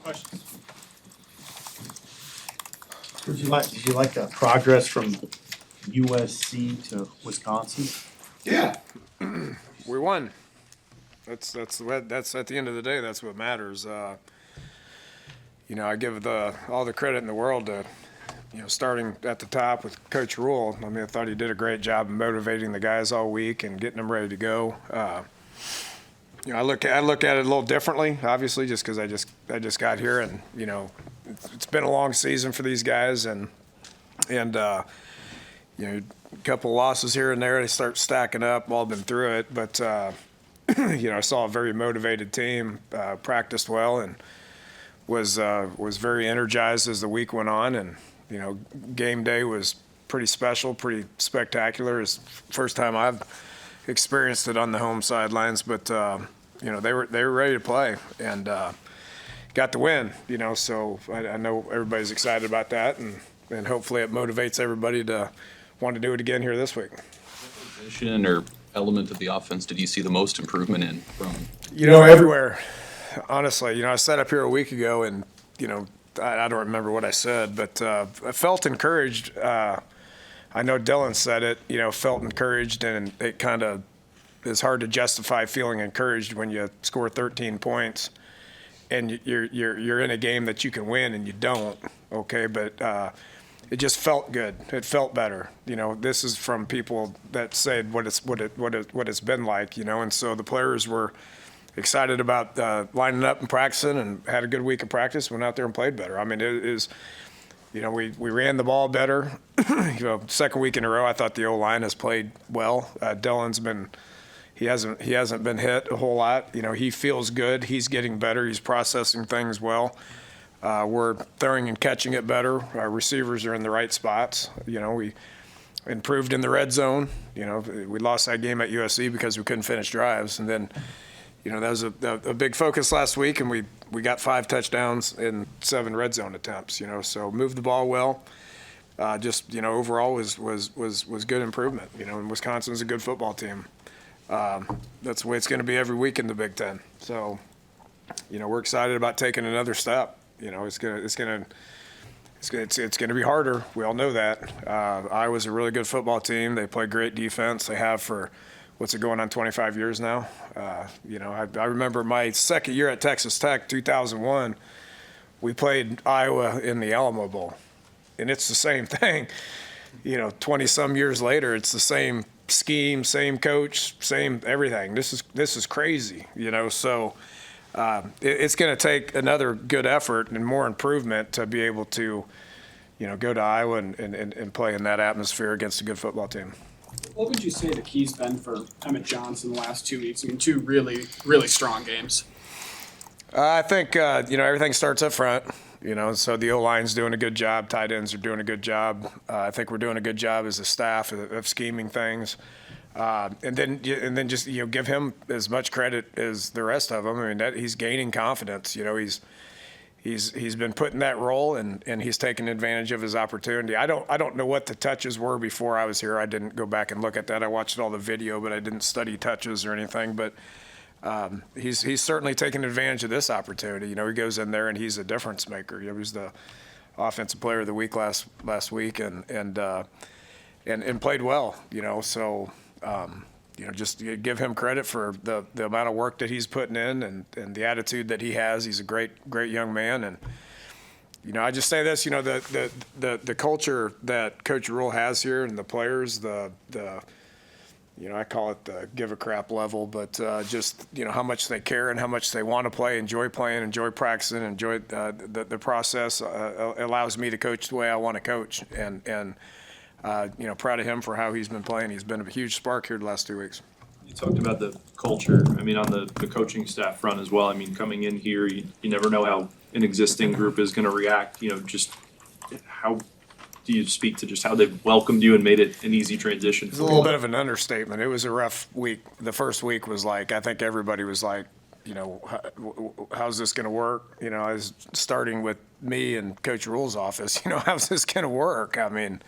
Questions? Did you like the progress from USC to Wisconsin? Yeah, we won. That's at the end of the day. That's what matters. I give all the credit in the world to starting at the top with Coach Rule. I mean, I thought he did a great job of motivating the guys all week and getting them ready to go. I look at it a little differently, obviously, just because I just got here, and it's been a long season for these guys, and a couple losses here and there, they start stacking up. All been through it, but I saw a very motivated team, practiced well, and was very energized as the week went on, and game day was pretty special, pretty spectacular. It's the first time I've experienced it on the home sidelines, but they were ready to play and got the win. So I know everybody's excited about that, and hopefully it motivates everybody to want to do it again here this week. Position or element of the offense did you see the most improvement in from? Everywhere. Honestly, I sat up here a week ago, and I don't remember what I said, but I felt encouraged. I know Dylan said it, felt encouraged, and it kind of is hard to justify feeling encouraged when you score 13 points and you're in a game that you can win and you don't. Okay, but it just felt good. It felt better. This is from people that said what it's been like. And so the players were excited about lining up and practicing, and had a good week of practice. Went out there and played better. I mean, it is. We ran the ball better. Second week in a row, I thought the O-line has played well. Dylan's been. He hasn't been hit a whole lot. He feels good. He's getting better. He's processing things well. We're throwing and catching it better. Our receivers are in the right spots. We improved in the red zone. We lost that game at USC because we couldn't finish drives, and then. That was a big focus last week, and we got 5 touchdowns in 7 red zone attempts. So moved the ball well. Overall was good improvement. And Wisconsin's a good football team. That's the way it's going to be every week in the Big Ten. So, we're excited about taking another step. It's going to be harder. We all know that. Iowa's a really good football team. They play great defense. They have for. What's it going on 25 years now? I remember my second year at Texas Tech, 2001, we played Iowa in the Alamo Bowl. And it's the same thing. 20-some years later, it's the same scheme, same coach, same everything. This is crazy, So it's going to take another good effort and more improvement to be able to, go to Iowa and play in that atmosphere against a good football team. What would you say the key's been for Emmett Johnson the last 2 weeks? I mean, 2 really, really strong games. I think, everything starts up front, so the O-line's doing a good job. Tight ends are doing a good job. I think we're doing a good job as a staff of scheming things. And then just, give him as much credit as the rest of them. I mean, he's gaining confidence. He's been put in that role, and he's taken advantage of his opportunity. I don't know what the touches were before I was here. I didn't go back and look at that. I watched all the video, but I didn't study touches or anything. But he's certainly taken advantage of this opportunity. He goes in there and he's a difference maker. He was the offensive player of the week last week, and played well. So. Just give him credit for the amount of work that he's putting in and the attitude that he has. He's a great young man. And, I just say this, the culture that Coach Rule has here and the players, I call it the give a crap level, but just, how much they care and how much they want to play, enjoy playing, enjoy practicing, enjoy the process allows me to coach the way I want to coach. And proud of him for how he's been playing. He's been a huge spark here the last 2 weeks. You talked about the culture. I mean, on the coaching staff front as well. I mean, coming in here, you never know how an existing group is going to react. Just how do you speak to just how they've welcomed you and made it an easy transition? It's a little bit of an understatement. It was a rough week. The first week was like, I think everybody was like, how's this going to work? I was starting with me and Coach Rule's office. How's this going to work? I mean,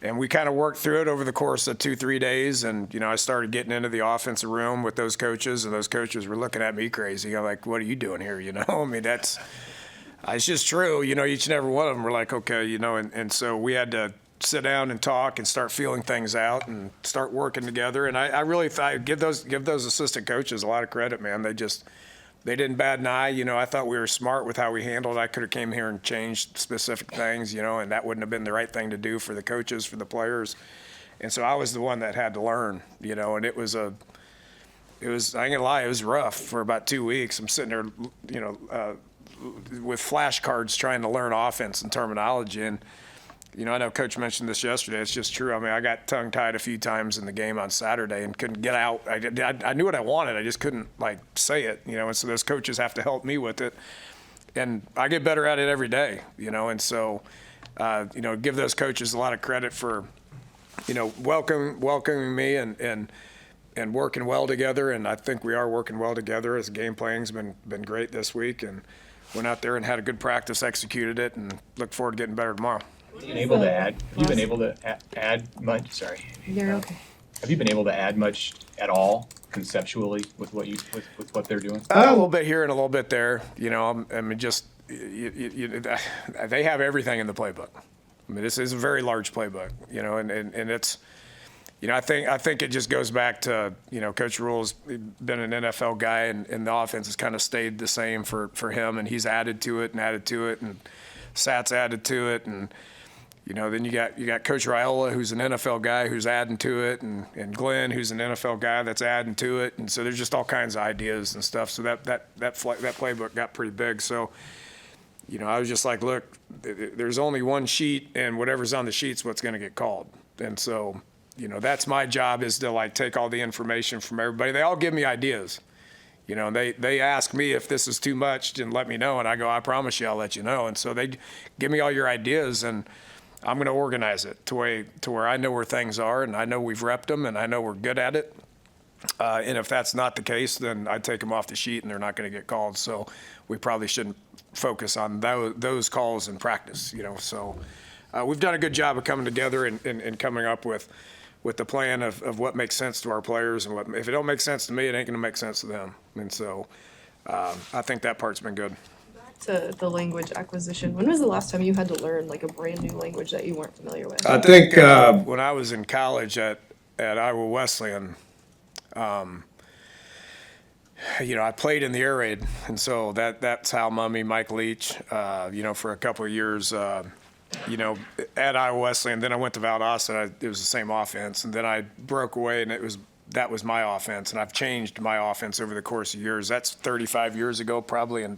And we kind of worked through it over the course of 2-3 days. And, I started getting into the offensive room with those coaches, and those coaches were looking at me crazy. I'm like, what are you doing here? I mean, it's just true. Each and every one of them were like, okay, and so we had to sit down and talk and start feeling things out and start working together. And I really thought, give those assistant coaches a lot of credit, man. They didn't bat an eye. I thought we were smart with how we handled it. I could have came here and changed specific things, and that wouldn't have been the right thing to do for the coaches, for the players. And so I was the one that had to learn, and it was, I ain't gonna lie, it was rough for about 2 weeks. I'm sitting there, with flashcards trying to learn offense and terminology. And, I know Coach mentioned this yesterday. It's just true. I mean, I got tongue-tied a few times in the game on Saturday and couldn't get out. I knew what I wanted. I just couldn't, say it, and so those coaches have to help me with it. And I get better at it every day, and so, give those coaches a lot of credit for, welcoming me and working well together. And I think we are working well together. As game playing's been great this week, and went out there and had a good practice, executed it, and look forward to getting better tomorrow. Have you been able to add much? Sorry. You're okay. Have you been able to add much at all conceptually with what with what they're doing? A little bit here and a little bit there. I mean, just they have everything in the playbook. I mean, this is a very large playbook. And it's, I think it just goes back to, Coach Rule's been an NFL guy, and the offense has kind of stayed the same for him, and he's added to it, and Sat's added to it, and then you got Coach Raiola, who's an NFL guy who's adding to it, and Glenn, who's an NFL guy that's adding to it, and so there's just all kinds of ideas and stuff. So that playbook got pretty big. So, I was just like, look, there's only one sheet, and whatever's on the sheet's what's going to get called. And so, that's my job, is to take all the information from everybody. They all give me ideas. They ask me if this is too much and let me know, and I go, I promise you I'll let you know. And so they give me all your ideas, and I'm going to organize it to where I know where things are, and I know we've repped them, and I know we're good at it. And if that's not the case, then I take them off the sheet, and they're not going to get called. So we probably shouldn't focus on those calls in practice. So we've done a good job of coming together and coming up with the plan of what makes sense to our players, and if it don't make sense to me, it ain't going to make sense to them. And so I think that part's been good. To the language acquisition, when was the last time you had to learn a brand new language that you weren't familiar with? I think when I was in college at Iowa Wesleyan, I played in the air raid, and so that's how Mike Leach, for a couple of years, at Iowa Wesleyan. Then I went to Valdosta. It was the same offense, and then I broke away, and that was my offense, and I've changed my offense over the course of years. That's 35 years ago, probably, in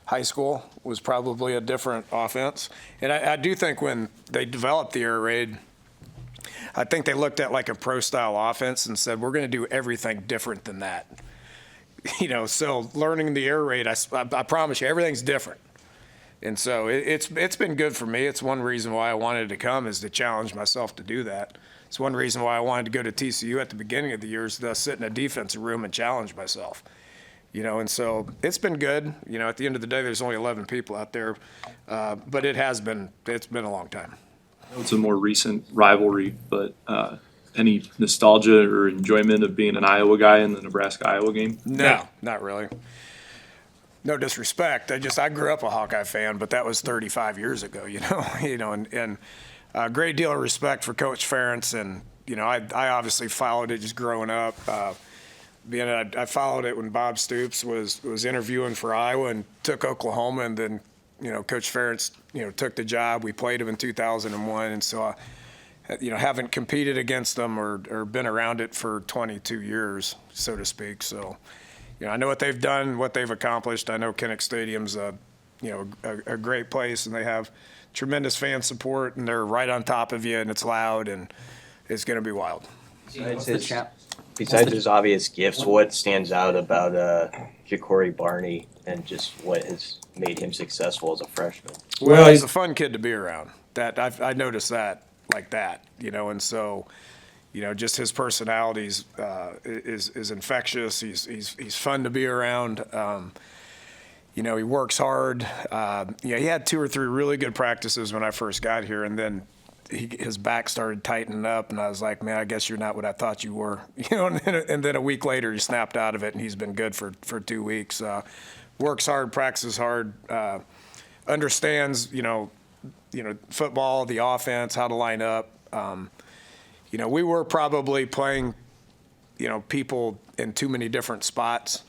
high school was probably a different offense. And I do think when they developed the air raid, I think they looked at a pro-style offense and said, we're going to do everything different than that. So learning the air raid, I promise you, everything's different. And so it's been good for me. It's one reason why I wanted to come, is to challenge myself to do that. It's one reason why I wanted to go to TCU at the beginning of the year, is to sit in a defensive room and challenge myself. And so it's been good. At the end of the day, there's only 11 people out there, but it's been a long time. It's a more recent rivalry, but any nostalgia or enjoyment of being an Iowa guy in the Nebraska-Iowa game? No, not really. No disrespect. I grew up a Hawkeye fan, but that was 35 years ago, and a great deal of respect for Coach Ferentz. And, I obviously followed it just growing up. I followed it when Bob Stoops was interviewing for Iowa and took Oklahoma, and then, Coach Ferentz, took the job. We played him in 2001, and so haven't competed against them or been around it for 22 years, so to speak. So, I know what they've done, what they've accomplished. I know Kinnick Stadium's a great place, and they have tremendous fan support, and they're right on top of you, and it's loud, and it's going to be wild. Besides his obvious gifts, what stands out about Ja'Cory Barney and just what has made him successful as a freshman? Well, he's a fun kid to be around. I noticed that, and so, just his personality is infectious. He's fun to be around. He works hard. He had 2 or 3 really good practices when I first got here, and then his back started tightening up, and I was like, man, I guess you're not what I thought you were. And then a week later he snapped out of it, and he's been good for 2 weeks. Works hard, practices hard, understands, football, the offense, how to line up. We were probably playing, people in too many different spots.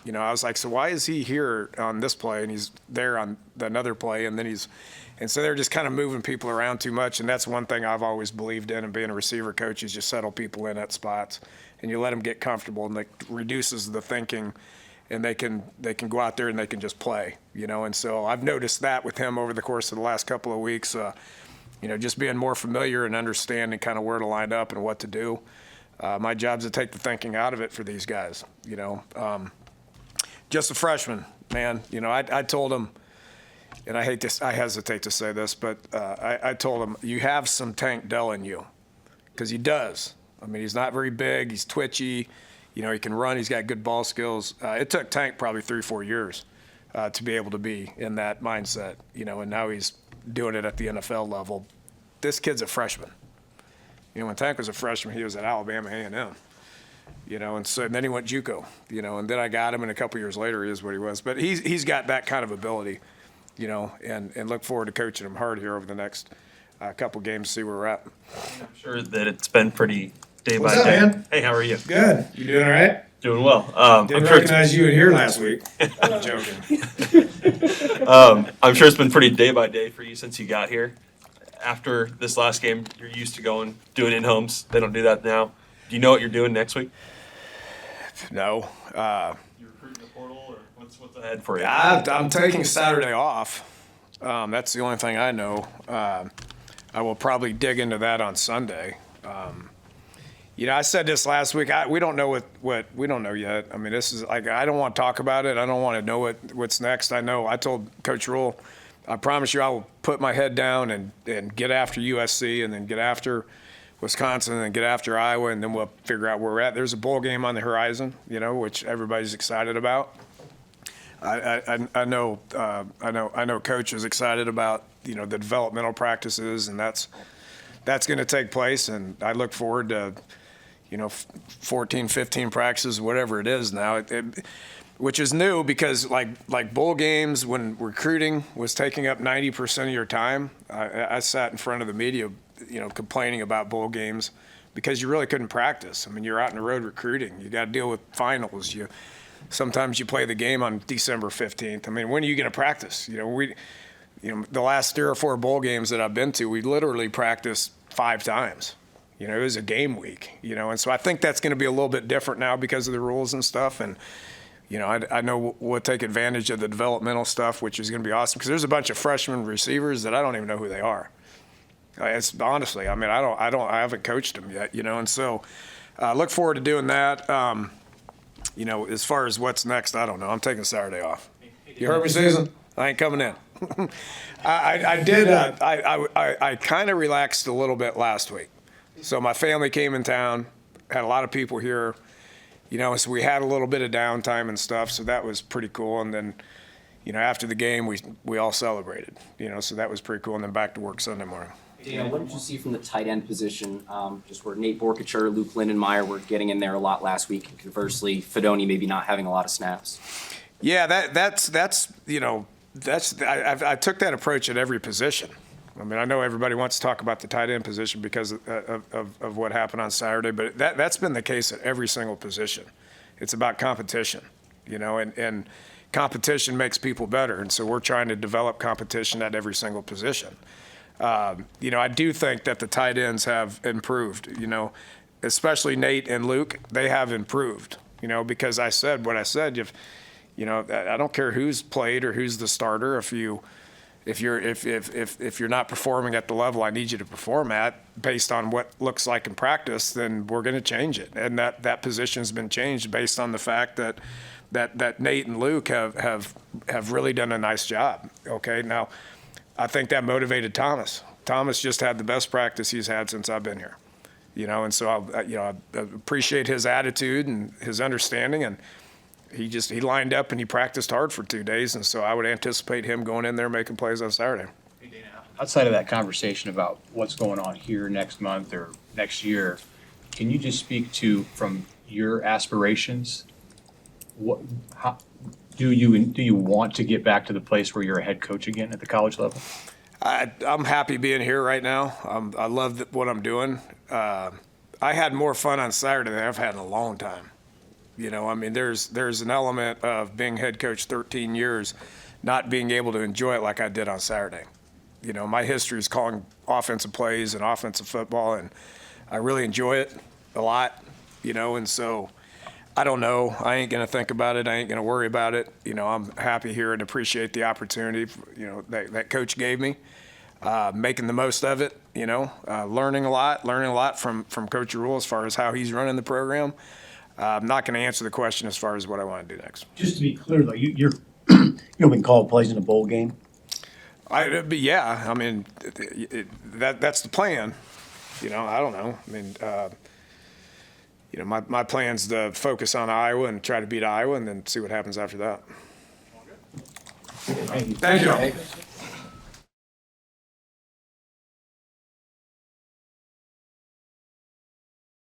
I was like, so why is he here on this play and he's there on another play, and so they're just kind of moving people around too much, and that's one thing I've always believed in, and being a receiver coach is just settle people in at spots, and you let them get comfortable, and it reduces the thinking, and they can go out there and they can just play, and so I've noticed that with him over the course of the last couple of weeks, just being more familiar and understanding kind of where to line up and what to do. My job's to take the thinking out of it for these guys, just a freshman, man. I told him, and I hesitate to say this, but I told him, you have some Tank Dell in you, because he does. I mean, he's not very big. He's twitchy. He can run. He's got good ball skills. It took Tank probably 3-4 years to be able to be in that mindset, and now he's doing it at the NFL level. This kid's a freshman. When Tank was a freshman, he was at Alabama A&M. And then he went JUCO, and then I got him, and a couple years later he is what he was. But he's got that kind of ability, and look forward to coaching him hard here over the next couple games, see where we're at. I'm sure that it's been pretty day What's by up, day. man? Hey, how are you? Good. You doing all right? Doing well. Didn't I'm sure recognize you in here last week. I'm joking. I'm sure it's been pretty day by day for you since you got here. After this last game, you're used to doing in-homes. They don't do that now. Do you know what you're doing next week? No. You recruiting the portal, or what's ahead for you? I'm taking Saturday off. That's the only thing I know. I will probably dig into that on Sunday. I said this last week. We don't know what we don't know yet. I mean, this is like, I don't want to talk about it. I don't want to know what's next. I told Coach Rule, I promise you I will put my head down and get after USC, and then get after Wisconsin, and then get after Iowa, and then we'll figure out where we're at. There's a bowl game on the horizon, which everybody's excited about. I know Coach is excited about the developmental practices, and that's going to take place, and I look forward to 14, 15 practices, whatever it is now, which is new, because like bowl games, when recruiting was taking up 90% of your time, I sat in front of the media, complaining about bowl games because you really couldn't practice. I mean, you're out on the road recruiting. You got to deal with finals. Sometimes you play the game on December 15th. I mean, when are you going to practice? The last 3 or 4 bowl games that I've been to, we literally practiced 5 times. It was a game week, and so I think that's going to be a little bit different now because of the rules and stuff. And, I know we'll take advantage of the developmental stuff, which is going to be awesome, because there's a bunch of freshman receivers that I don't even know who they are. It's honestly, I mean, I haven't coached them yet, and so look forward to doing that. As far as what's next, I don't know. I'm taking Saturday off. You heard me, Susan? I ain't coming in. I kind of relaxed a little bit last week. So my family came in town, had a lot of people here, so we had a little bit of downtime and stuff. So that was pretty cool. And then, after the game, we all celebrated, so that was pretty cool. And then back to work Sunday morning. Dane, what did you see from the tight end position, just where Nate Borkacher, Luke Lindenmeyer were getting in there a lot last week, and conversely, Fedoni maybe not having a lot of snaps? Yeah, that's I took that approach at every position. I mean, I know everybody wants to talk about the tight end position because of what happened on Saturday, but that's been the case at every single position. It's about competition, and competition makes people better, and so we're trying to develop competition at every single position. I do think that the tight ends have improved, especially Nate and Luke. They have improved, because I said what I said. I don't care who's played or who's the starter. If you're not performing at the level I need you to perform at, based on what looks like in practice, then we're going to change it. And that position's been changed based on the fact that Nate and Luke have really done a nice job. Okay, now I think that motivated Thomas. Thomas just had the best practice he's had since I've been here, and so I appreciate his attitude and his understanding, and he lined up and he practiced hard for 2 days, and so I would anticipate him going in there making plays on Saturday. Hey, Dana, outside of that conversation about what's going on here next month or next year, can you just speak to, from your aspirations, how do you want to get back to the place where you're a head coach again at the college level? I'm happy being here right now. I love what I'm doing. I had more fun on Saturday than I've had in a long time. You know, I mean, there's an element of being head coach 13 years, not being able to enjoy it like I did on Saturday. You know, my history is calling offensive plays and offensive football, and I really enjoy it a lot, you know, and so I don't know. I ain't going to think about it. I ain't going to worry about it. You know, I'm happy here and appreciate the opportunity, you know, that coach gave me, making the most of it, you know, learning a lot from Coach Rule as far as how he's running the program. I'm not going to answer the question as far as what I want to do next. Just to be clear, though, you're you've been called plays in a bowl game. But yeah, I mean, that's the plan. You know, I don't know. I mean, you know, my plan's to focus on Iowa and try to beat Iowa and then see what happens after that. Thank you. Thank you.